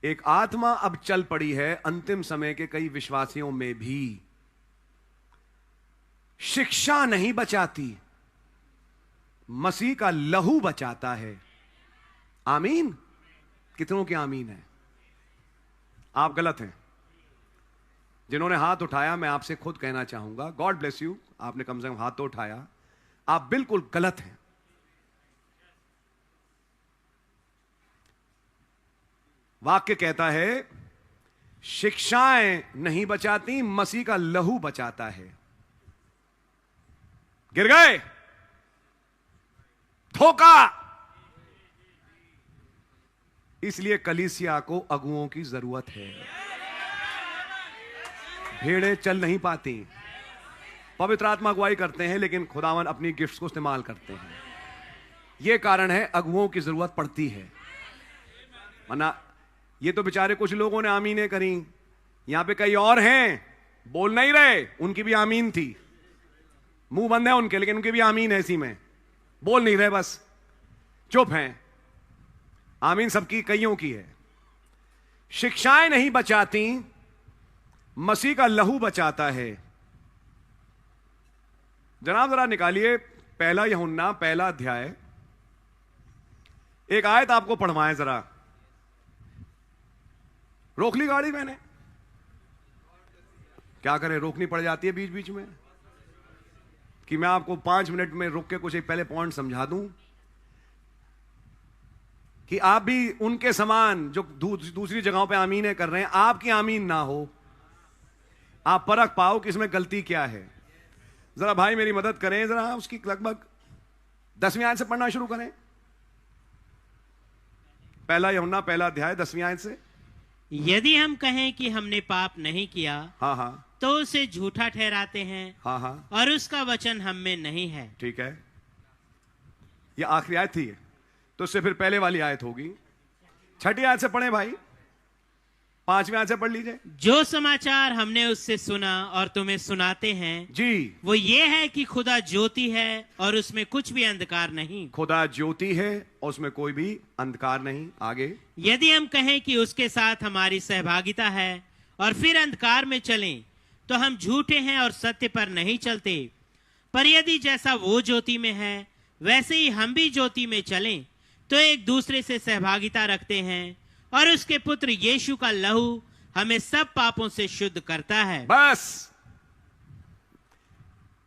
एक आत्मा अब चल पड़ी है अंतिम समय के कई विश्वासियों में भी। शिक्षा नहीं बचाती, मसीह का लहू बचाता है। आमीन। कितनों की आमीन है? आप गलत हैं। जिन्होंने हाथ उठाया, मैं आपसे खुद कहना चाहूंगा, गॉड ब्लेस यू, आपने कम से कम हाथ तो उठाया। आप बिल्कुल गलत हैं। वाक्य कहता है शिक्षाएं नहीं बचाती, मसीह का लहू बचाता है। गिर गए, ठोका। इसलिए कलीसिया को अगुओं की जरूरत है। भेड़ें चल नहीं पाती, पवित्र आत्मा अगुवाई करते हैं, लेकिन खुदावन अपनी गिफ्ट्स को इस्तेमाल करते हैं। यह कारण है अगुओं की जरूरत पड़ती है। वरना ये तो बेचारे कुछ लोगों ने आमीनें करी, यहां पे कई और हैं बोल नहीं रहे, उनकी भी आमीन थी, मुंह बंद है उनके, लेकिन उनकी भी आमीन है, इसी में बोल नहीं रहे, बस चुप हैं। आमीन सबकी, कईयों की है। शिक्षाएं नहीं बचाती, मसीह का लहू बचाता है। जनाब जरा निकालिए पहला यूहन्ना पहला अध्याय, एक आयत आपको पढ़वाएं जरा। रोक ली गाड़ी मैंने, क्या करें, रोकनी पड़ जाती है बीच बीच में, कि मैं आपको 5 मिनट में रुक के कुछ एक पहले पॉइंट समझा दूं, कि आप भी उनके समान जो दूसरी जगहों पे आमीनें कर रहे हैं, आपकी आमीन ना हो, आप परख पाओ कि इसमें गलती क्या है। जरा भाई मेरी मदद करें, जरा उसकी लगभग 10वीं आयत से पढ़ना शुरू करें। पहला यूहन्ना पहला अध्याय 10वीं आयत से। यदि हम कहें कि हमने पाप नहीं किया, हाँ हाँ, तो उसे झूठा ठहराते हैं, हाँ हाँ, और उसका वचन हम में नहीं है। ठीक है, ये आखिरी आयत थी, तो उससे फिर पहले वाली आयत होगी। 6ठी आयत से पढ़े भाई, 5वीं आयत से पढ़ लीजिए। जो समाचार हमने उससे सुना और तुम्हें सुनाते हैं जी, वो ये है कि खुदा ज्योति है और उसमें कुछ भी अंधकार नहीं। खुदा ज्योति है और उसमें कोई भी अंधकार नहीं। आगे, यदि हम कहें कि उसके साथ हमारी सहभागिता है और फिर अंधकार में चलें, तो हम झूठे हैं और सत्य पर नहीं चलते। पर यदि जैसा वो ज्योति में है वैसे ही हम भी ज्योति में चलें, तो एक दूसरे से सहभागिता रखते हैं, और उसके पुत्र यीशु का लहू हमें सब पापों से शुद्ध करता है। बस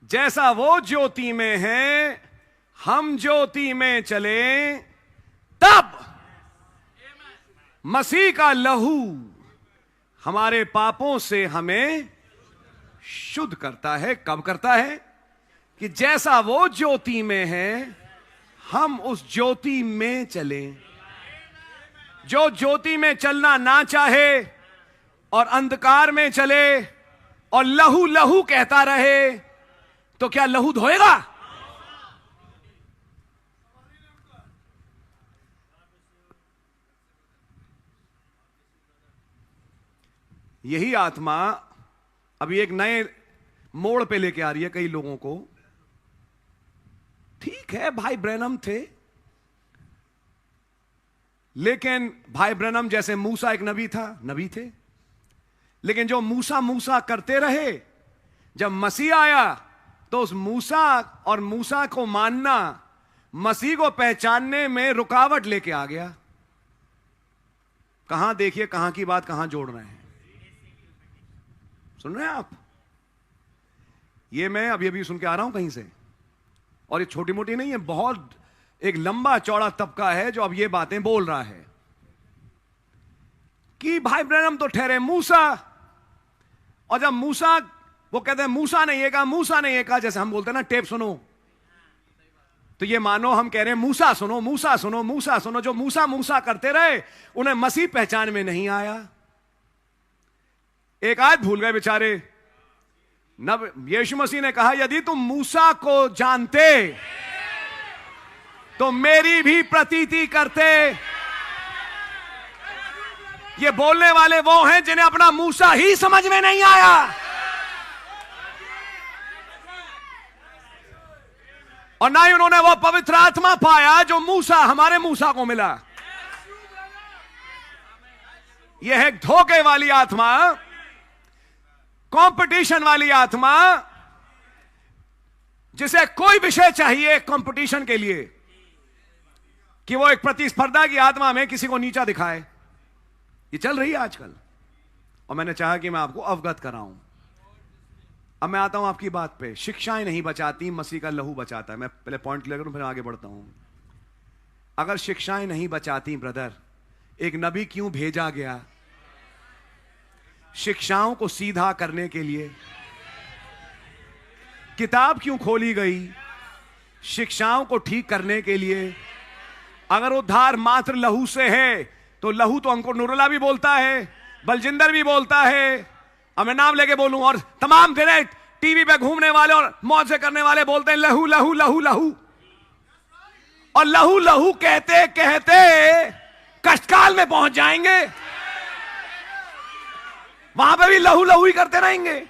जैसा वो ज्योति में है, हम ज्योति में चले, तब मसीह का लहू हमारे पापों से हमें शुद्ध करता है। कब करता है? कि जैसा वो ज्योति में है, हम उस ज्योति में चलें। जो ज्योति में चलना ना चाहे और अंधकार में चले और लहू लहू कहता रहे, तो क्या लहू धोएगा? यही आत्मा अभी एक नए मोड़ पे लेके आ रही है कई लोगों को। ठीक है, भाई ब्रैनम थे, लेकिन भाई ब्रैनम जैसे मूसा एक नबी था, नबी थे, लेकिन जो मूसा मूसा करते रहे, जब मसीह आया तो उस मूसा और मूसा को मानना मसीह को पहचानने में रुकावट लेके आ गया। कहां देखिए, कहां की बात कहां जोड़ रहे हैं, सुन रहे हैं आप? ये मैं अभी अभी सुन के आ रहा हूं कहीं से, और ये छोटी मोटी नहीं है, बहुत एक लंबा चौड़ा तबका है जो अब ये बातें बोल रहा है कि भाई ब्रैनम तो ठहरे मूसा, और जब मूसा, वो कहते हैं मूसा ने ये कहा, मूसा ने ये कहा, जैसे हम बोलते हैं ना टेप सुनो, तो ये मानो हम कह रहे हैं मूसा सुनो, मूसा सुनो, मूसा सुनो। जो मूसा मूसा करते रहे, उन्हें मसीह पहचान में नहीं आया। एक आयत भूल गए बेचारे। नब यीशु मसीह ने कहा, यदि तुम मूसा को जानते तो मेरी भी प्रतीति करते। ये बोलने वाले वो हैं जिन्हें अपना मूसा ही समझ में नहीं आया, और ना ही उन्होंने वो पवित्र आत्मा पाया जो मूसा, हमारे मूसा को मिला। यह है धोखे वाली आत्मा, कंपटीशन वाली आत्मा, जिसे कोई विषय चाहिए कंपटीशन के लिए कि वो एक प्रतिस्पर्धा की आत्मा में किसी को नीचा दिखाए। ये चल रही है आजकल, और मैंने चाहा कि मैं आपको अवगत कराऊं। अब मैं आता हूं आपकी बात पे। शिक्षाएं नहीं बचाती, मसीह का लहू बचाता है। मैं पहले पॉइंट क्लियर करूं, फिर आगे बढ़ता हूं। अगर शिक्षाएं नहीं बचाती ब्रदर, एक नबी क्यों भेजा गया? शिक्षाओं को सीधा करने के लिए। किताब क्यों खोली गई? शिक्षाओं को ठीक करने के लिए। अगर उद्धार मात्र लहू से है, तो लहू तो अंकुर नुरला भी बोलता है, बलजिंदर भी बोलता है, अब मैं नाम लेके बोलूं, और तमाम दिन टीवी पे घूमने वाले और मौज से करने वाले बोलते हैं लहू लहू लहू लहू। और लहू लहू कहते कहते कष्टकाल में पहुंच जाएंगे, वहां पे भी लहू लहू ही करते रहेंगे।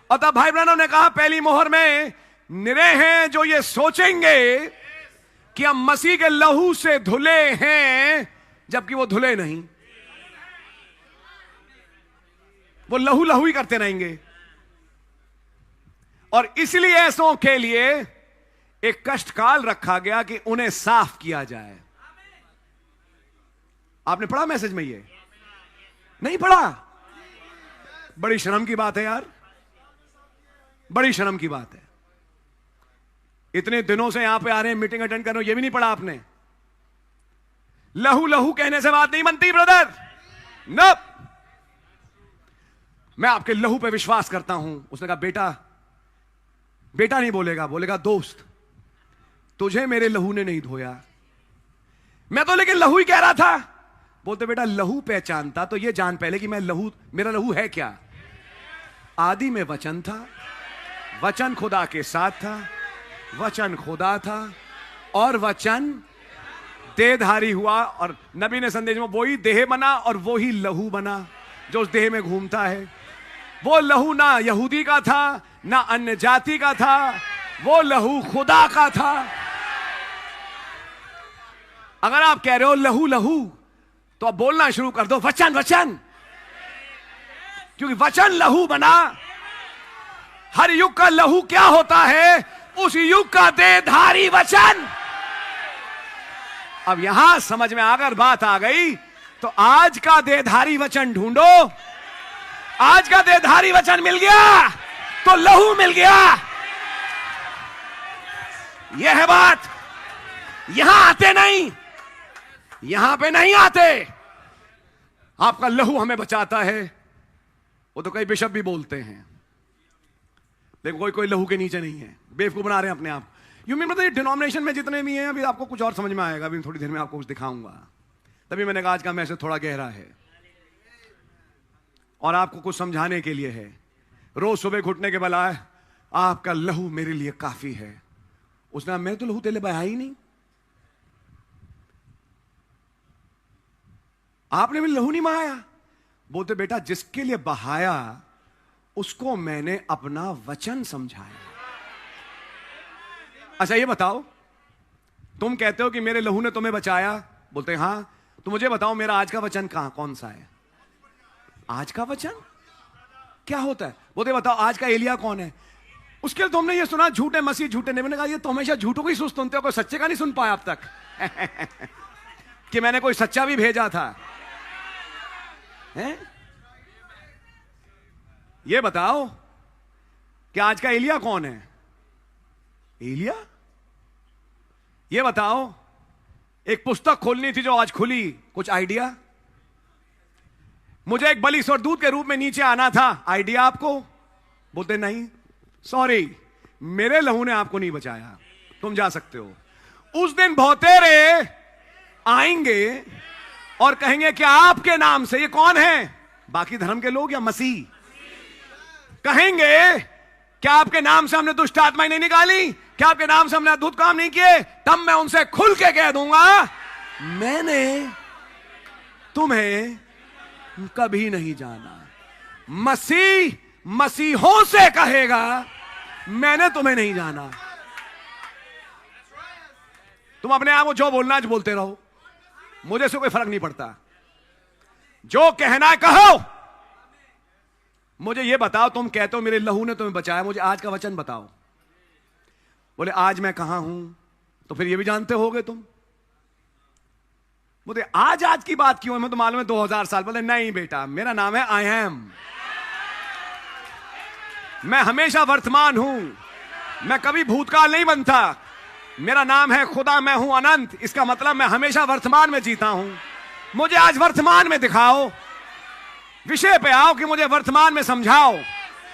और तब भाई ब्रैनम ने कहा पहली मोहर में, निरे हैं जो ये सोचेंगे कि हम मसीह के लहू से धुले हैं, जबकि वो धुले नहीं, वो लहू लहू ही करते रहेंगे। और इसलिए ऐसों के लिए एक कष्टकाल रखा गया कि उन्हें साफ किया जाए। आपने पढ़ा मैसेज में? ये नहीं पढ़ा? बड़ी शर्म की बात है यार, बड़ी शर्म की बात है। इतने दिनों से यहां पे आ रहे हैं, मीटिंग अटेंड कर रहे हो, ये भी नहीं पढ़ा आपने? लहू लहू कहने से बात नहीं बनती ब्रदर। नो, मैं आपके लहू पे विश्वास करता हूं। उसने कहा बेटा, बेटा नहीं बोलेगा, बोलेगा दोस्त, तुझे मेरे लहू ने नहीं धोया। मैं तो लेकिन लहू ही कह रहा था। बोलते बेटा लहू पहचानता तो ये जान पहले कि मैं लहू, मेरा लहू है क्या? आदि में वचन था, वचन खुदा के साथ था, वचन खुदा था, और वचन देहधारी हुआ। और नबी ने संदेश में वही देह बना और वही लहू बना जो उस देह में घूमता है। वो लहू ना यहूदी का था, ना अन्य जाति का था, वो लहू खुदा का था। अगर आप कह रहे हो लहू लहू, तो अब बोलना शुरू कर दो वचन वचन, क्योंकि वचन लहू बना। हर युग का लहू क्या होता है? उस युग का देहधारी वचन। अब यहां समझ में अगर बात आ गई, तो आज का देहधारी वचन ढूंढो। आज का देहधारी वचन मिल गया तो लहू मिल गया। यह है बात। यहां आते नहीं, यहां पे नहीं आते। आपका लहू हमें बचाता है, वो तो कई बिशप भी बोलते हैं, लेकिन कोई कोई लहू के नीचे नहीं है। बेवकूफ बना रहे हैं अपने आप। यूं भी मतलब डिनोमिनेशन में जितने भी हैं, अभी आपको कुछ और समझ में आएगा, अभी थोड़ी देर में आपको कुछ दिखाऊंगा। तभी मैंने कहा आज का मैसेज थोड़ा गहरा है और आपको कुछ समझाने के लिए है। रोज सुबह घुटने के बलाए आपका लहू मेरे लिए काफी है। उसने कहा मैं तो लहू तेरे लिए बहाया ही नहीं, आपने भी लहू नहीं बहाया। बोलते बेटा जिसके लिए बहाया उसको मैंने अपना वचन समझाया। अच्छा ये बताओ, तुम कहते हो कि मेरे लहू ने तुम्हें बचाया, बोलते हां, तो मुझे बताओ मेरा आज का वचन कौन सा है? आज का वचन क्या होता है? बोलते बताओ आज का एलिया कौन है? उसके लिए तुमने ये सुना झूठे मसीह झूठे नहीं। मैंने कहा ये तो हमेशा झूठों को ही सुनते हो, कोई सच्चे का नहीं सुन पाया अब तक कि मैंने कोई सच्चा भी भेजा था। हैं? ये बताओ कि आज का एलिया कौन है? एलिया? ये बताओ, एक पुस्तक खोलनी थी जो आज खुली, कुछ आइडिया? मुझे एक बलि स्वर्गदूत के रूप में नीचे आना था, आइडिया आपको? बोलते नहीं, सॉरी मेरे लहू ने आपको नहीं बचाया, तुम जा सकते हो। उस दिन बहुतेरे आएंगे और कहेंगे कि आपके नाम से, ये कौन है? बाकी धर्म के लोग या मसीह? कहेंगे क्या आपके नाम से हमने दुष्ट आत्माएं नहीं निकाली? क्या आपके नाम से हमने अद्भुत काम नहीं किए? तब मैं उनसे खुल के कह दूंगा मैंने तुम्हें कभी नहीं जाना। मसीह मसीहों से कहेगा मैंने तुम्हें नहीं जाना। तुम अपने आप को जो बोलना है बोलते रहो, मुझे से कोई फर्क नहीं पड़ता। जो कहना है कहो। मुझे ये बताओ, तुम कहते हो मेरे लहू ने तुम्हें बचाया, मुझे आज का वचन बताओ। बोले आज मैं कहां हूं, तो फिर ये भी जानते होगे तुम। बोले आज की बात क्यों है, मैं तो मालूम है 2000 साल। बोले नहीं बेटा, मेरा नाम है आई एम। मैं हमेशा वर्तमान हूं, मैं कभी भूतकाल नहीं बनता। मेरा नाम है खुदा, मैं हूं अनंत। इसका मतलब मैं हमेशा वर्तमान में जीता हूं। मुझे आज वर्तमान में दिखाओ, विषय पे आओ कि मुझे वर्तमान में समझाओ।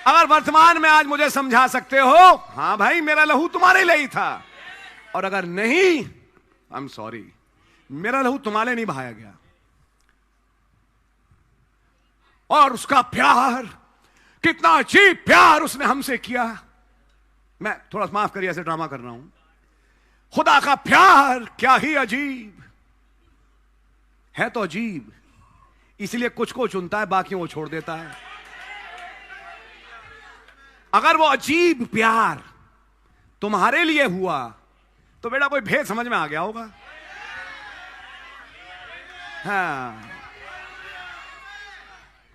अगर वर्तमान में आज मुझे समझा सकते हो, हां भाई मेरा लहू तुम्हारे लिए ही था। और अगर नहीं, आई एम सॉरी, मेरा लहू तुम्हारे नहीं बहाया गया। और उसका प्यार, कितना अजीब प्यार उसने हमसे किया। मैं थोड़ा माफ करिए, ऐसे ड्रामा कर रहा हूं। खुदा का प्यार क्या ही अजीब है, तो अजीब इसलिए कुछ को चुनता है, बाकी वो छोड़ देता है। अगर वो अजीब प्यार तुम्हारे लिए हुआ तो बेटा कोई भेद समझ में आ गया होगा। हाँ,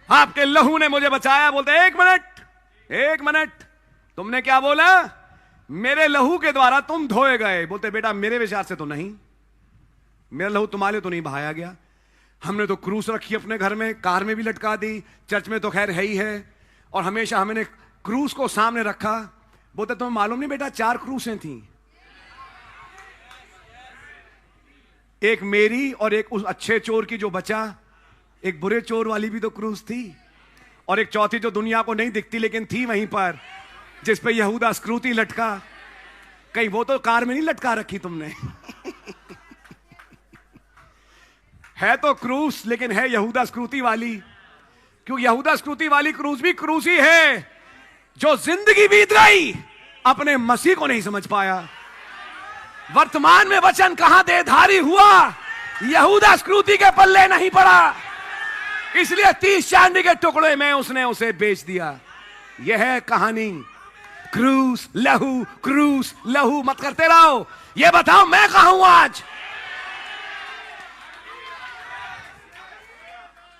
आपके लहू ने मुझे बचाया। बोलते एक मिनट, तुमने क्या बोला? मेरे लहू के द्वारा तुम धोए गए। बोलते बेटा मेरे विचार से तो नहीं, मेरा लहू तुम्हारे तो नहीं बहाया गया। हमने तो क्रूस रखी अपने घर में, कार में भी लटका दी, चर्च में तो खैर है ही है, और हमेशा हमने क्रूस को सामने रखा। बोलते तुम्हें मालूम नहीं बेटा 4 क्रूसें थी, एक मेरी और एक उस अच्छे चोर की जो बचा, एक बुरे चोर वाली भी तो क्रूस थी, और एक चौथी जो दुनिया को नहीं दिखती लेकिन थी वहीं पर, जिस पे यहूदा स्क्रूती लटका। कहीं वो तो कार में नहीं लटका रखी तुमने। है तो क्रूस लेकिन है यहूदा स्क्रूती वाली, क्योंकि यहूदा स्क्रूती वाली क्रूस भी क्रूस ही है, जो जिंदगी बीत रही अपने मसीह को नहीं समझ पाया। वर्तमान में वचन कहां देधारी हुआ, यहूदा स्क्रूती के पल्ले नहीं पड़ा, इसलिए 30 चांदी के टुकड़े में उसने उसे बेच दिया। यह है कहानी। क्रूस लहू मत करते रहो। यह बताओ मैं कहां हूं आज?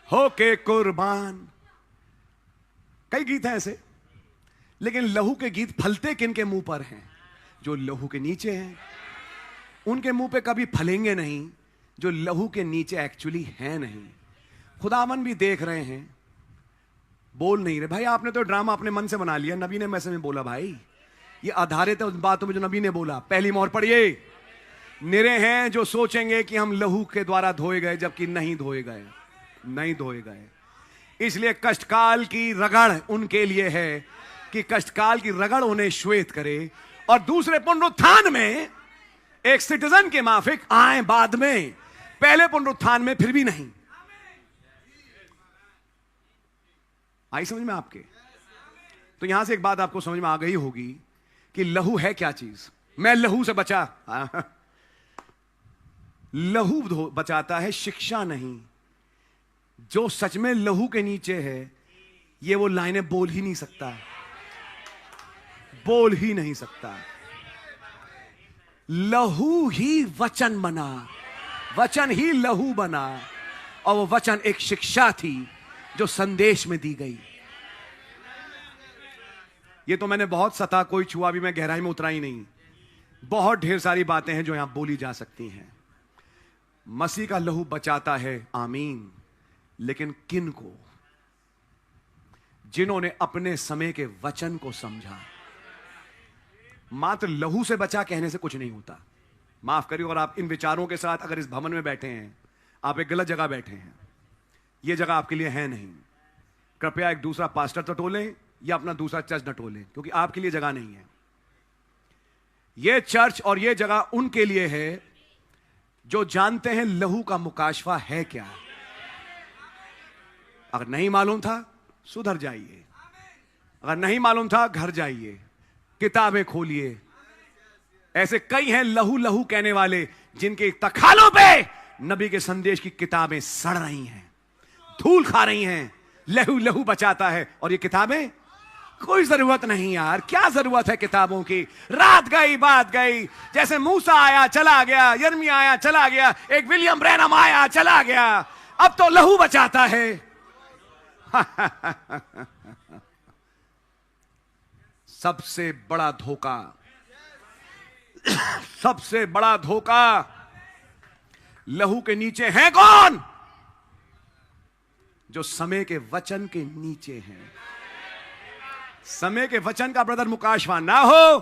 होके कुर्बान। कई गीत हैं ऐसे, लेकिन लहू के गीत फलते किन के मुंह पर हैं? जो लहू के नीचे हैं, उनके मुंह पे कभी फलेंगे नहीं, जो लहू के नीचे एक्चुअली हैं नहीं। खुदावन भी देख रहे हैं, बोल नहीं रहे। भाई आपने तो ड्रामा अपने मन से बना लिया, नबी ने मैसे में बोला। भाई ये आधारित है उस बातों में जो नबी ने बोला। पहली मोहर पढ़िए। निरे हैं जो सोचेंगे कि हम लहू के द्वारा धोए गए, जबकि नहीं धोए गए। इसलिए कष्टकाल की रगड़ उनके लिए है कि कष्टकाल की रगड़ उन्हें श्वेत करे, और दूसरे पुनरुत्थान में एक सिटीजन के माफिक आए बाद में, पहले पुनरुत्थान में फिर भी नहीं। आई समझ में आपके? तो यहां से एक बात आपको समझ में आ गई होगी कि लहू है क्या चीज। मैं लहू से बचा, लहू बचाता है, शिक्षा नहीं। जो सच में लहू के नीचे है, ये वो लाइनें बोल ही नहीं सकता। लहू ही वचन बना, वचन ही लहू बना, और वो वचन एक शिक्षा थी जो संदेश में दी गई। ये तो मैंने बहुत सता कोई छुआ भी, मैं गहराई में उतरा ही नहीं। बहुत ढेर सारी बातें हैं जो यहां बोली जा सकती हैं। मसीह का लहू बचाता है, आमीन। लेकिन किन को? जिन्होंने अपने समय के वचन को समझा। मात्र लहू से बचा कहने से कुछ नहीं होता। माफ करिए, और आप इन विचारों के साथ अगर इस भवन में बैठे हैं, आप एक गलत जगह बैठे हैं। यह जगह आपके लिए है नहीं। कृपया एक दूसरा पास्टर टटोलें या अपना दूसरा चर्च टटोलें, क्योंकि आपके लिए जगह नहीं है। यह चर्च और यह जगह उनके लिए है जो जानते हैं लहू का मुकाशफा है क्या। अगर नहीं मालूम था सुधर जाइए, अगर नहीं मालूम था घर जाइए, किताबें खोलिए। ऐसे कई हैं लहू लहू कहने वाले, जिनके तखालों पे नबी के संदेश की किताबें सड़ रही हैं, धूल खा रही हैं। लहू लहू बचाता है, और ये किताबें कोई जरूरत नहीं यार। क्या जरूरत है किताबों की? रात गई बात गई। जैसे मूसा आया चला गया, यर्मिया आया चला गया, एक विलियम ब्रैनम आया चला गया। अब तो लहू बचाता है। सबसे बड़ा धोखा, सबसे बड़ा धोखा लहू के नीचे है कौन? जो समय के वचन के नीचे हैं। समय के वचन का ब्रदर मुकाशवान ना हो।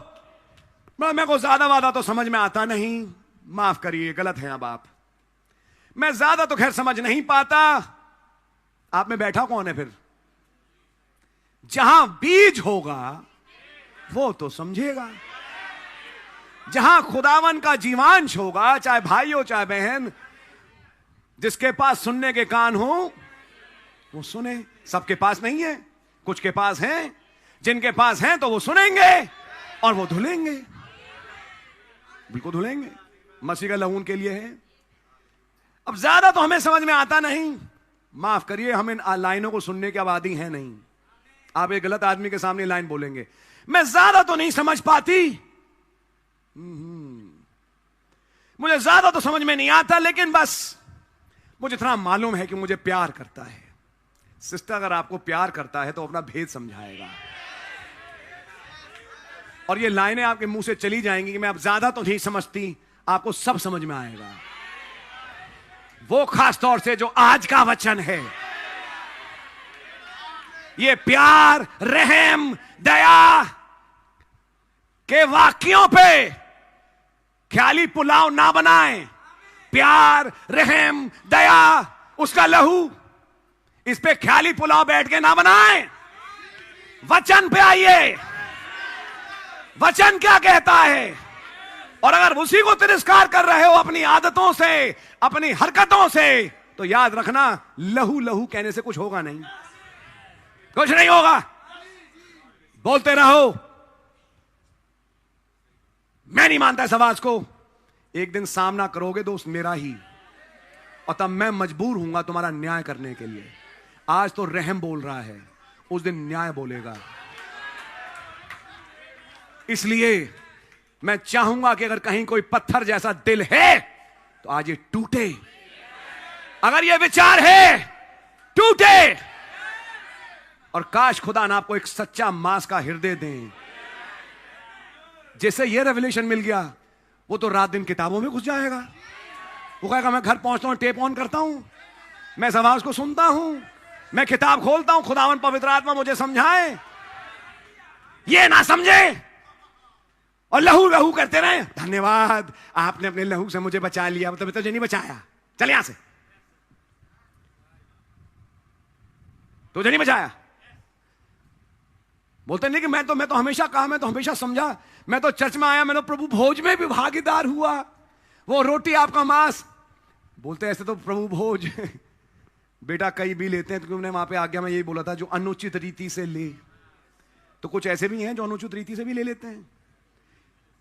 मेरे को ज्यादा वादा तो समझ में आता नहीं, माफ करिए, गलत है अब आप। मैं ज्यादा तो खैर समझ नहीं पाता। आप में बैठा कौन है फिर? जहां बीज होगा वो तो समझेगा। जहां खुदावन का जीवांश होगा, चाहे भाई हो चाहे बहन, जिसके पास सुनने के कान हो वो सुने। सबके पास नहीं है, कुछ के पास है। जिनके पास है तो वो सुनेंगे और वो धुलेंगे, बिल्कुल धुलेंगे। मसीह का लहू उनके लिए है। अब ज्यादा तो हमें समझ में आता नहीं, माफ करिए, हम इन लाइनों को सुनने के आबादी हैं नहीं। आप एक गलत आदमी के सामने लाइन बोलेंगे, मैं ज्यादा तो नहीं समझ पाती, मुझे ज्यादा तो समझ में नहीं आता, लेकिन बस मुझे इतना मालूम है कि मुझे प्यार करता है। सिस्टर, अगर आपको प्यार करता है तो अपना भेद समझाएगा। और ये लाइनें आपके मुंह से चली जाएंगी कि मैं अब ज्यादा तो नहीं समझती, आपको सब समझ में आएगा। वो खास तौर से जो आज का वचन है, ये प्यार, रहम, दया के वाक्यों पे ख्याली पुलाव ना बनाएं। प्यार, रहम, दया, उसका लहू, इस पे ख्याली पुलाव बैठ के ना बनाएं। वचन पे आइए, वचन क्या कहता है। और अगर उसी को तिरस्कार कर रहे हो अपनी आदतों से, अपनी हरकतों से, तो याद रखना, लहू लहू कहने से कुछ होगा नहीं, कुछ नहीं होगा। बोलते रहो। मैं नहीं मानता इस आवाज को। एक दिन सामना करोगे दोस्त मेरा ही, और तब मैं मजबूर हूंगा तुम्हारा न्याय करने के लिए। आज तो रहम बोल रहा है, उस दिन न्याय बोलेगा। इसलिए मैं चाहूंगा कि अगर कहीं कोई पत्थर जैसा दिल है तो आज ये टूटे। अगर ये विचार है, टूटे। और काश खुदा ना आपको एक सच्चा मांस का हृदय दें। जैसे ये रेवलेशन मिल गया, वो तो रात दिन किताबों में घुस जाएगा। वो कहेगा मैं घर पहुंचता हूं, टेप ऑन करता हूं, मैं इस आवाज को सुनता हूं, मैं किताब खोलता हूं, खुदावन पवित्र आत्मा मुझे समझाए। ये ना समझे और लहू लहू करते रहे। धन्यवाद, आपने अपने लहू से मुझे बचा लिया, मतलब तुझे नहीं बचाया, चल यहां से, तुझे नहीं बचाया। बोलते नहीं कि मैं तो हमेशा कहा, मैं तो हमेशा समझा, मैं तो चर्च में आया, मैं तो प्रभु भोज में भी भागीदार हुआ, वो रोटी आपका मांस। बोलते ऐसे तो प्रभु भोज बेटा कई भी लेते हैं, तो उन्होंने वहां पे आज्ञा में यही बोला था, जो अनुचित रीति से ले। तो कुछ ऐसे भी हैं जो अनुचित रीति से भी ले लेते हैं।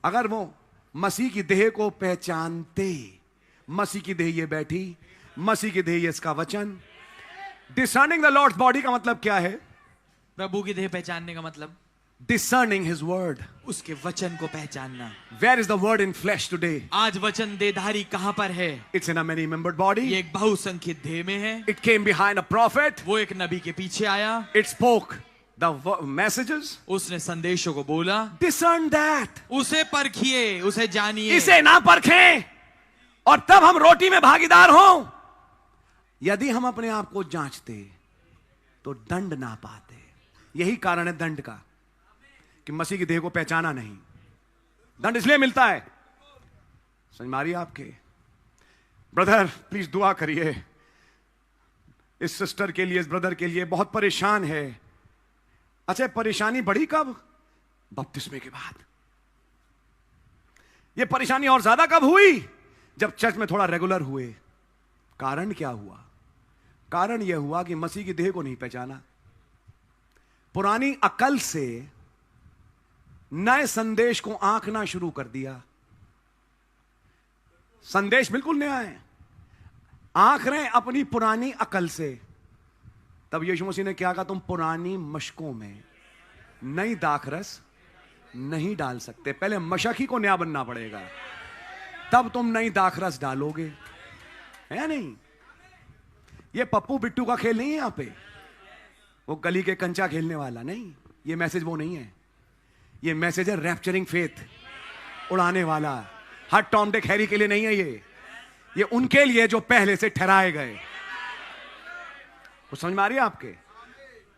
अगर वो मसीह की देह को पहचानते, मसीह की देह ये बैठी, मसीह की देह ये इसका वचन। डिसर्निंग द लॉर्ड्स बॉडी का मतलब क्या है? प्रभु की देह पहचानने का मतलब डिसर्निंग हिज वर्ड, उसके वचन को पहचानना। Where is the word in flesh today? आज वचन देहधारी कहां पर है? It's in a many membered body. ये एक बहुसंख्यित देह में है। It came behind a prophet. वो एक नबी के पीछे आया। It spoke the messages. उसने संदेशों को बोला। Discern that. उसे परखिए, उसे जानिए। इसे ना परखें और तब हम रोटी में भागीदार हों। यदि हम अपने आप को जांचते तो दंड ना पाते। यही कारण है दंड का, कि मसीह की देह को पहचाना नहीं। दंड इसलिए मिलता है, समझ मारिए आपके। ब्रदर प्लीज दुआ करिए इस सिस्टर के लिए, इस ब्रदर के लिए, बहुत परेशान है। अच्छा, परेशानी बढ़ी कब? बपतिस्मे के बाद। यह परेशानी और ज्यादा कब हुई? जब चर्च में थोड़ा रेगुलर हुए। कारण क्या हुआ? कारण यह हुआ कि मसीह की देह को नहीं पहचाना। पुरानी अकल से नए संदेश को आंकना शुरू कर दिया। संदेश बिल्कुल नया है, आंक रहे हैं अपनी पुरानी अकल से। तब यीशु मसीह ने क्या कहा? तुम पुरानी मशकों में नई दाखरस नहीं डाल सकते। पहले मशक ही को नया बनना पड़ेगा, तब तुम नई दाखरस डालोगे, है नहीं? ये पप्पू बिट्टू का खेल नहीं है यहां पे, वो गली के कंचा खेलने वाला नहीं। ये मैसेज वो नहीं है, ये मैसेज है रैप्चरिंग फेथ, उड़ाने वाला। हर टॉम डिक हैरी के लिए नहीं है ये उनके लिए जो पहले से ठहराए गए। कुछ समझ में आ रही है आपके?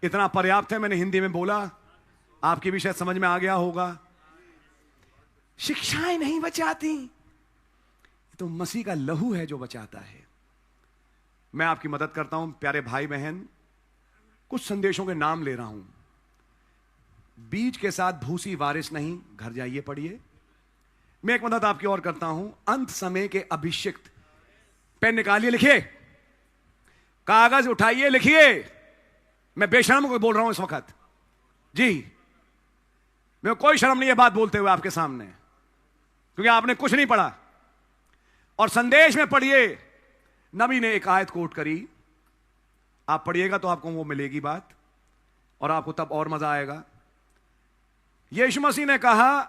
इतना पर्याप्त है, मैंने हिंदी में बोला, आपकी भी शायद समझ में आ गया होगा। शिक्षाएं नहीं बचाती, तो मसीह का लहू है जो बचाता है। मैं आपकी मदद करता हूं प्यारे भाई बहन, कुछ संदेशों के नाम ले रहा हूं। बीज के साथ भूसी वारिस नहीं, घर जाइए पढ़िए। मैं एक मदद आपकी और करता हूं, अंत समय के अभिषिक्त। पेन निकालिए, लिखिए, कागज उठाइए, लिखिए। मैं बेशर्म को बोल रहा हूं इस वक्त जी, मैं कोई शर्म नहीं है बात बोलते हुए आपके सामने, क्योंकि आपने कुछ नहीं पढ़ा। और संदेश में पढ़िए, नबी ने एक आयत कोट करी, आप पढ़िएगा तो आपको वो मिलेगी बात, और आपको तब और मजा आएगा। यीशु मसीह ने कहा,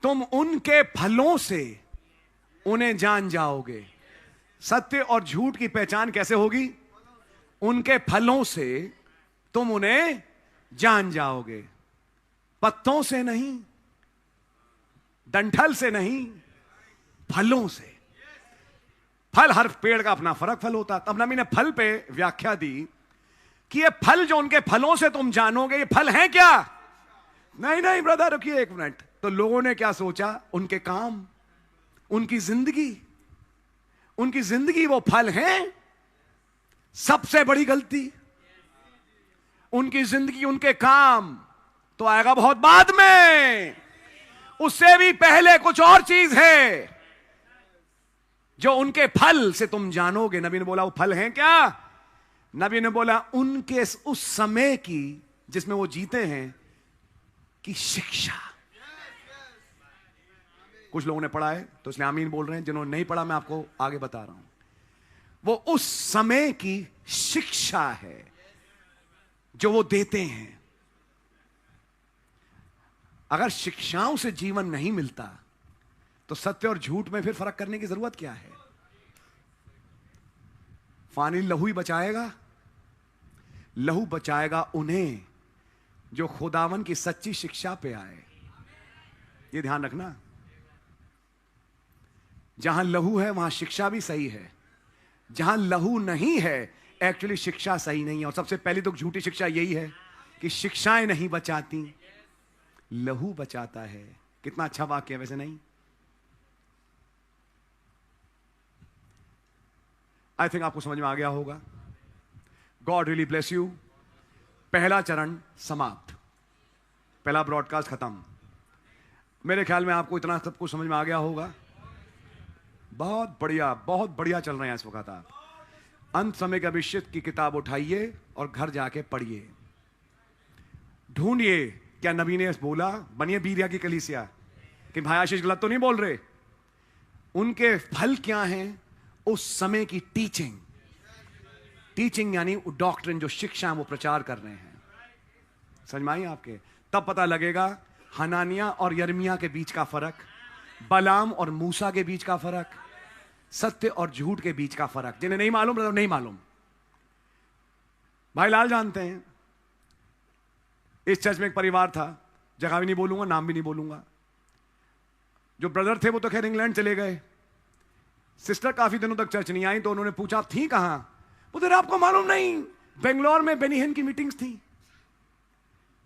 तुम उनके फलों से उन्हें जान जाओगे। सत्य और झूठ की पहचान कैसे होगी? उनके फलों से तुम उन्हें जान जाओगे। पत्तों से नहीं, डंठल से नहीं, फलों से। फल, हर पेड़ का अपना फर्क फल होता। तब नबी ने फल पे व्याख्या दी कि ये फल जो उनके फलों से तुम जानोगे, ये फल हैं क्या? नहीं नहीं ब्रदर, रुकिए एक मिनट। तो लोगों ने क्या सोचा? उनके काम, उनकी जिंदगी वो फल हैं। सबसे बड़ी गलती, उनकी जिंदगी, उनके काम तो आएगा बहुत बाद में। उससे भी पहले कुछ और चीज है जो उनके फल से तुम जानोगे। नबी ने बोला वो फल हैं क्या? नबी ने बोला उनके उस समय की जिसमें वो जीते हैं की शिक्षा। कुछ लोगों ने पढ़ा है तो इसलिए आमीन बोल रहे हैं, जिन्होंने नहीं पढ़ा मैं आपको आगे बता रहा हूं। वो उस समय की शिक्षा है जो वो देते हैं। अगर शिक्षाओं से जीवन नहीं मिलता तो सत्य और झूठ में फिर फर्क करने की जरूरत क्या है? फानी लहू ही बचाएगा। लहू बचाएगा उन्हें जो खुदावन की सच्ची शिक्षा पे आए। ये ध्यान रखना, जहां लहू है वहां शिक्षा भी सही है। जहां लहू नहीं है एक्चुअली शिक्षा सही नहीं है। और सबसे पहली तो झूठी शिक्षा यही है कि शिक्षाएं नहीं बचाती, लहू बचाता है। कितना अच्छा वाक्य है वैसे, नहीं? आई थिंक आपको समझ में आ गया होगा। God really bless you. पहला चरण समाप्त, पहला ब्रॉडकास्ट खत्म। मेरे ख्याल में आपको इतना सब कुछ समझ में आ गया होगा। बहुत बढ़िया चल रहे हैं इस वक्त आप। अंत समय के अभिषेक की किताब उठाइए और घर जाके पढ़िए, ढूंढिए। क्या नबी ने बोला बनिए बीरिया की कलीसिया? कि भाई आशीष गलत तो नहीं बोल रहे? उनके फल क्या हैं? उस समय की टीचिंग यानी डॉक्ट्रिन, जो शिक्षा वो प्रचार कर रहे हैं। समझ में आई आपके? तब पता लगेगा हनानिया और यर्मिया के बीच का फर्क, बलाम और मूसा के बीच का फर्क, सत्य और झूठ के बीच का फर्क। जिन्हें नहीं मालूम मतलब नहीं मालूम। भाई लाल जानते हैं। इस चर्च में एक परिवार था, जगह भी नहीं बोलूंगा, नाम भी नहीं बोलूंगा। जो ब्रदर थे वो तो खैर इंग्लैंड चले गए। सिस्टर काफी दिनों तक चर्च नहीं आई, तो उन्होंने पूछा थी कहां? बोलते आपको मालूम नहीं, बेंगलोर में बेनी हिन की मीटिंग्स थी।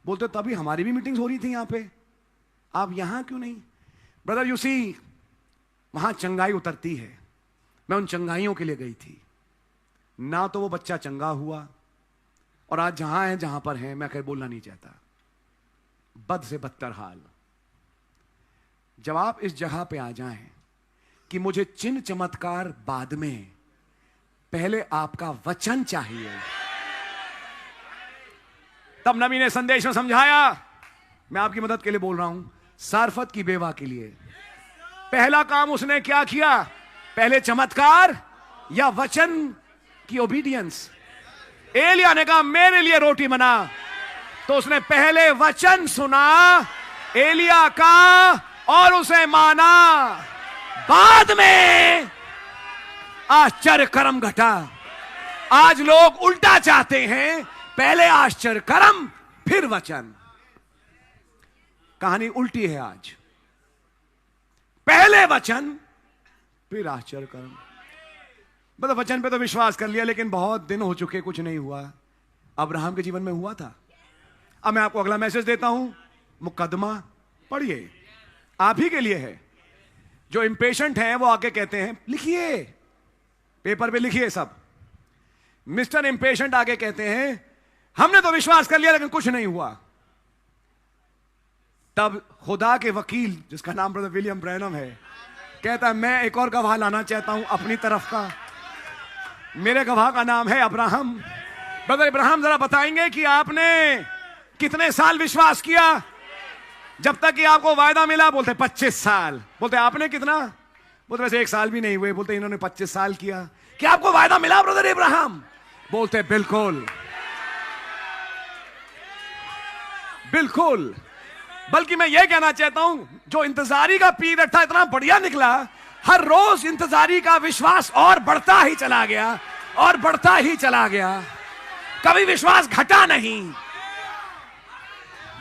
बोलते तभी हमारी भी मीटिंग्स हो रही थी यहां पे, आप यहां क्यों नहीं? ब्रदर यू सी, वहां चंगाई उतरती है। मैं उन चंगाइयों के लिए गई थी ना, तो वो बच्चा चंगा हुआ, और आज जहां है जहां पर है मैं कहीं बोलना नहीं चाहता। बद से बदतर हाल। जब आप इस जगह पे आ जाएं कि मुझे चिन्ह चमत्कार बाद में, पहले आपका वचन चाहिए। तब नबी ने संदेश में समझाया, मैं आपकी मदद के लिए बोल रहा हूं, सारफत की बेवा के लिए पहला काम उसने क्या किया? पहले चमत्कार या वचन की ओबीडियंस? एलिया ने कहा मेरे लिए रोटी बना, तो उसने पहले वचन सुना एलिया का और उसे माना। बाद में आश्चर्य कर्म घटा। आज लोग उल्टा चाहते हैं, पहले आश्चर्य कर्म फिर वचन। कहानी उल्टी है आज, पहले वचन फिर आश्चर्य कर्म। मतलब वचन पे तो विश्वास कर लिया, लेकिन बहुत दिन हो चुके, कुछ नहीं हुआ। अब्राहम के जीवन में हुआ था। अब मैं आपको अगला मैसेज देता हूं, मुकदमा पढ़िए, आप ही के लिए है। जो इंपेशेंट हैं वो आके कहते हैं लिखिए, पेपर पे लिखिए सब। मिस्टर इंपेशेंट आके कहते हैं हमने तो विश्वास कर लिया लेकिन कुछ नहीं हुआ। तब खुदा के वकील, जिसका नाम ब्रदर विलियम ब्रैनम है, कहता है मैं एक और गवाह लाना चाहता हूं अपनी तरफ का। मेरे गवाह का नाम है अब्राहम। ब्रदर इब्राहिम, जरा बताएंगे कि आपने कितने साल विश्वास किया जब तक कि आपको वायदा मिला? बोलते 25 साल। बोलते आपने कितना? बोलते वैसे 1 साल भी नहीं हुए। बोलते इन्होंने 25 साल किया। क्या आपको वायदा मिला ब्रदर इब्राहिम? बोलते बिल्कुल बिल्कुल। बल्कि मैं यह कहना चाहता हूं, जो इंतजारी का पीरियड था इतना बढ़िया निकला। हर रोज इंतजारी का विश्वास और बढ़ता ही चला गया और बढ़ता ही चला गया, कभी विश्वास घटा नहीं।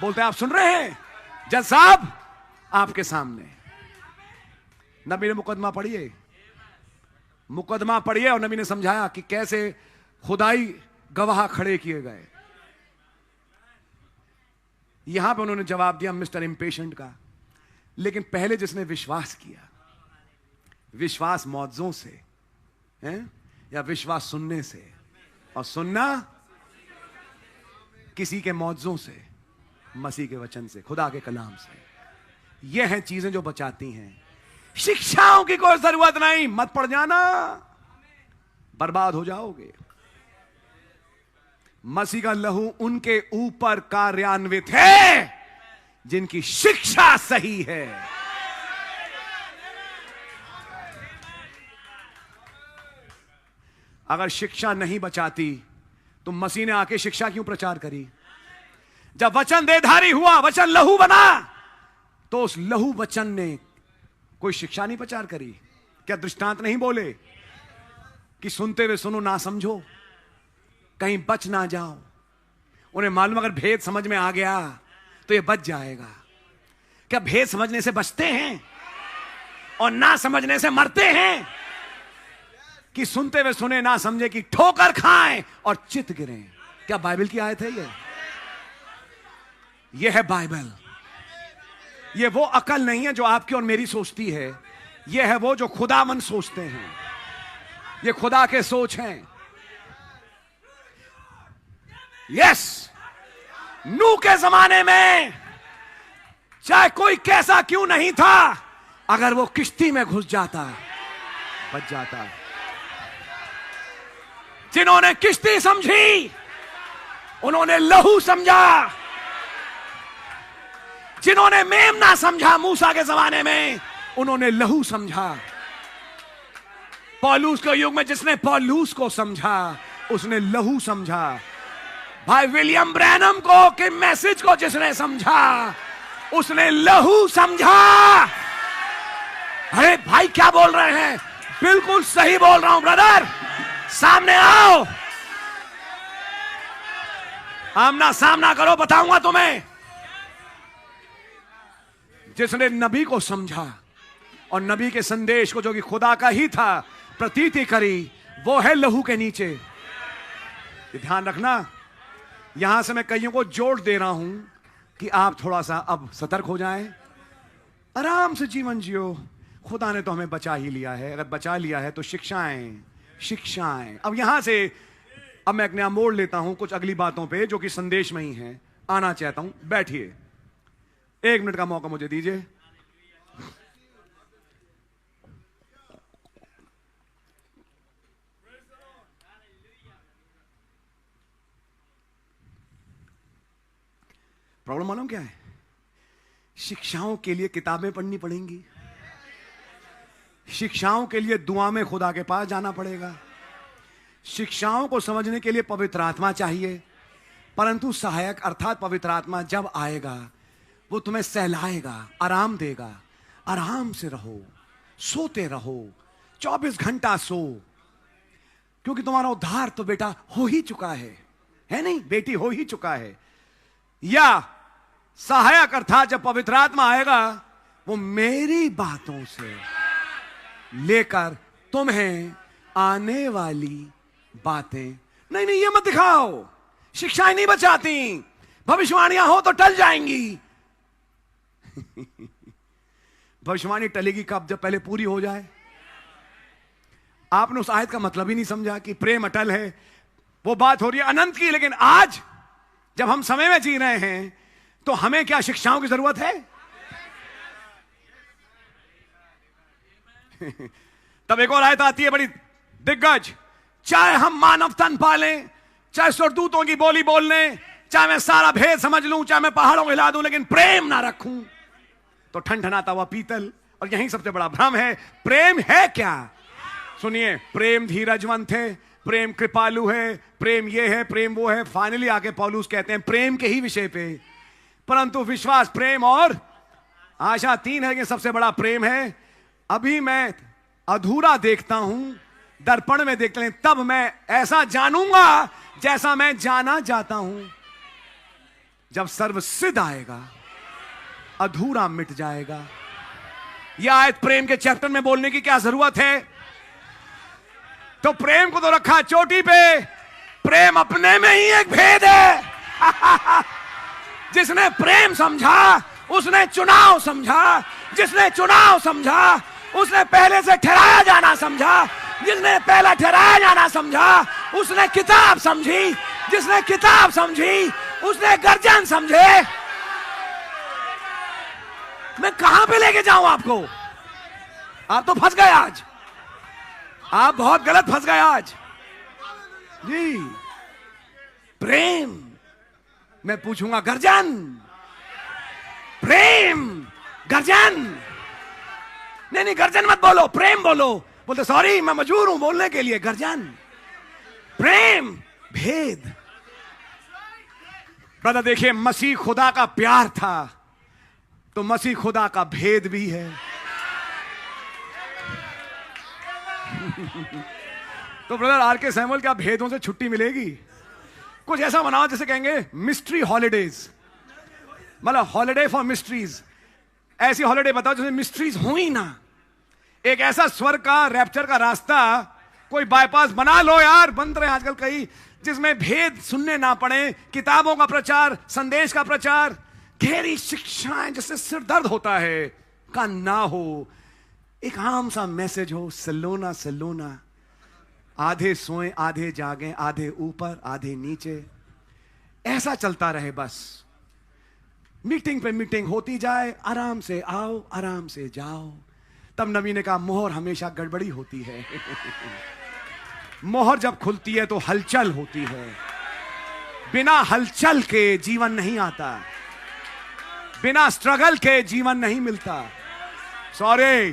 बोलते आप सुन रहे हैं? जज साहब आपके सामने नबी ने मुकदमा पढ़िए, मुकदमा पढ़िए। और नबी ने समझाया कि कैसे खुदाई गवाह खड़े किए गए। यहां पे उन्होंने जवाब दिया मिस्टर इंपेशेंट का। लेकिन पहले जिसने विश्वास किया, विश्वास मौजों से है या विश्वास सुनने से, और सुनना किसी के मौजों से, मसीह के वचन से, खुदा के कलाम से। यह हैं चीजें जो बचाती हैं। शिक्षाओं की कोई जरूरत नहीं, मत पड़ जाना, बर्बाद हो जाओगे। मसीह का लहू उनके ऊपर कार्यान्वित है जिनकी शिक्षा सही है। अगर शिक्षा नहीं बचाती तो मसीह ने आके शिक्षा क्यों प्रचार करी? जब वचन देहधारी हुआ, वचन लहू बना, तो उस लहू वचन ने कोई शिक्षा नहीं प्रचार करी? क्या दृष्टांत नहीं बोले कि सुनते हुए सुनो ना समझो, कहीं बच ना जाओ? उन्हें मालूम अगर भेद समझ में आ गया तो ये बच जाएगा। क्या भेद समझने से बचते हैं और ना समझने से मरते हैं? कि सुनते हुए सुने ना समझे कि ठोकर खाएं और चित गिरें। क्या बाइबल की आयत है ये है बाइबल। ये वो अकल नहीं है जो आपकी और मेरी सोचती है, ये है वो जो खुदावन सोचते हैं। ये खुदा के सोच हैं। यस, नूह के जमाने में चाहे कोई कैसा क्यों नहीं था, अगर वो किश्ती में घुस जाता बच जाता। जिन्होंने किश्ती समझी उन्होंने लहू समझा। जिन्होंने मेमना समझा मूसा के जमाने में, उन्होंने लहू समझा। पौलुस के युग में जिसने पौलुस को समझा उसने लहू समझा। भाई विलियम ब्रैनम को के मैसेज को जिसने समझा उसने लहू समझा। अरे भाई क्या बोल रहे हैं? बिल्कुल सही बोल रहा हूं ब्रदर, सामने आओ, आमना सामना करो, बताऊंगा तुम्हें। जिसने नबी को समझा और नबी के संदेश को, जो कि खुदा का ही था, प्रतीति करी, वो है लहू के नीचे। ध्यान रखना, यहां से मैं कईयों को जोड़ दे रहा हूं कि आप थोड़ा सा अब सतर्क हो जाएं, आराम से जीवन जियो। खुदा ने तो हमें बचा ही लिया है। अगर बचा लिया है तो शिक्षाएं शिक्षाएं। अब यहां से अब मैं एक नया मोड़ लेता हूं कुछ अगली बातों पे जो कि संदेश में ही है। आना चाहता हूं, बैठिए, 1 मिनट का मौका मुझे दीजिए। प्रॉब्लम मालूम क्या है? शिक्षाओं के लिए किताबें पढ़नी पड़ेंगी, शिक्षाओं के लिए दुआ में खुदा के पास जाना पड़ेगा, शिक्षाओं को समझने के लिए पवित्र आत्मा चाहिए। परंतु सहायक अर्थात पवित्र आत्मा जब आएगा वो तुम्हें सहलाएगा, आराम देगा। आराम से रहो, सोते रहो, 24 घंटा सो, क्योंकि तुम्हारा उद्धार तो बेटा हो ही चुका है नहीं, बेटी हो ही चुका है। या सहायक अर्थात जब पवित्र आत्मा आएगा वो मेरी बातों से लेकर तुम्हें आने वाली बातें, नहीं नहीं ये मत दिखाओ, शिक्षाएं नहीं बचाती, भविष्यवाणियां हो तो टल जाएंगी। भविष्यवाणी टलेगी कब? जब पहले पूरी हो जाए। आपने उस आयत का मतलब ही नहीं समझा कि प्रेम अटल है। वो बात हो रही है अनंत की, लेकिन आज जब हम समय में जी रहे हैं तो हमें क्या शिक्षाओं की जरूरत है? तब एक और आयत आती है बड़ी दिग्गज, चाहे हम मानव तन पालें, चाहे स्वर्गदूतों की बोली बोल लें, चाहे मैं सारा भेद समझ लूं, चाहे मैं पहाड़ों को हिला दूं, लेकिन प्रेम ना रखूं तो ठनठनाता हुआ पीतल। और यही सबसे बड़ा भ्रम है। प्रेम है क्या? सुनिए, प्रेम धीरजवंत है, प्रेम कृपालु है, प्रेम ये है, प्रेम वो है। फाइनली आके पौलुस कहते हैं प्रेम के ही विषय पे, परंतु विश्वास, प्रेम और आशा, तीन है कि सबसे बड़ा प्रेम है। अभी मैं अधूरा देखता हूं, दर्पण में देखते हैं, तब मैं ऐसा जानूंगा जैसा मैं जाना जाता हूं। जब सर्वसिद्ध आएगा अधूरा मिट जाएगा। यह आयत प्रेम के चैप्टर में बोलने की क्या जरूरत है? तो प्रेम को तो रखा चोटी पे, प्रेम अपने में ही एक भेद है। जिसने प्रेम समझा उसने चुनाव समझा, जिसने चुनाव समझा उसने पहले से ठहराया जाना समझा, जिसने पहला ठहराया जाना समझा उसने किताब समझी, जिसने किताब समझी उसने गर्जन समझे। मैं कहां पे लेके जाऊं आपको? आप तो फंस गए आज, आप बहुत गलत फंस गए आज जी। प्रेम, मैं पूछूंगा गर्जन, प्रेम गर्जन, नहीं नहीं गर्जन मत बोलो, प्रेम बोलो। बोलते सॉरी मैं मजबूर हूं बोलने के लिए, गर्जन, प्रेम, भेद। ब्रदर देखिए, मसीह खुदा का प्यार था तो मसीह खुदा का भेद भी है। तो ब्रदर आर के सैमुअल, क्या भेदों से छुट्टी मिलेगी? कुछ ऐसा बनाओ जैसे कहेंगे मिस्ट्री हॉलिडेज, मतलब हॉलिडे फॉर मिस्ट्रीज। ऐसी हॉलिडे बताओ जिसमें मिस्ट्रीज हो ही ना। एक ऐसा स्वर्ग का, रैप्चर का रास्ता कोई बाईपास बना लो यार, बन रहे आजकल कई, जिसमें भेद सुनने ना पड़े, किताबों का प्रचार, संदेश का प्रचार, गहरी शिक्षाएं जिससे सिर दर्द होता है का ना हो। एक आम सा मैसेज हो, सलोना सलोना, आधे सोए आधे जागे, आधे ऊपर आधे नीचे, ऐसा चलता रहे बस। मीटिंग पे मीटिंग होती जाए, आराम से आओ आराम से जाओ। तब नबी ने कहा मोहर हमेशा गड़बड़ी होती है। मोहर जब खुलती है तो हलचल होती है, बिना हलचल के जीवन नहीं आता, बिना स्ट्रगल के जीवन नहीं मिलता। सॉरी,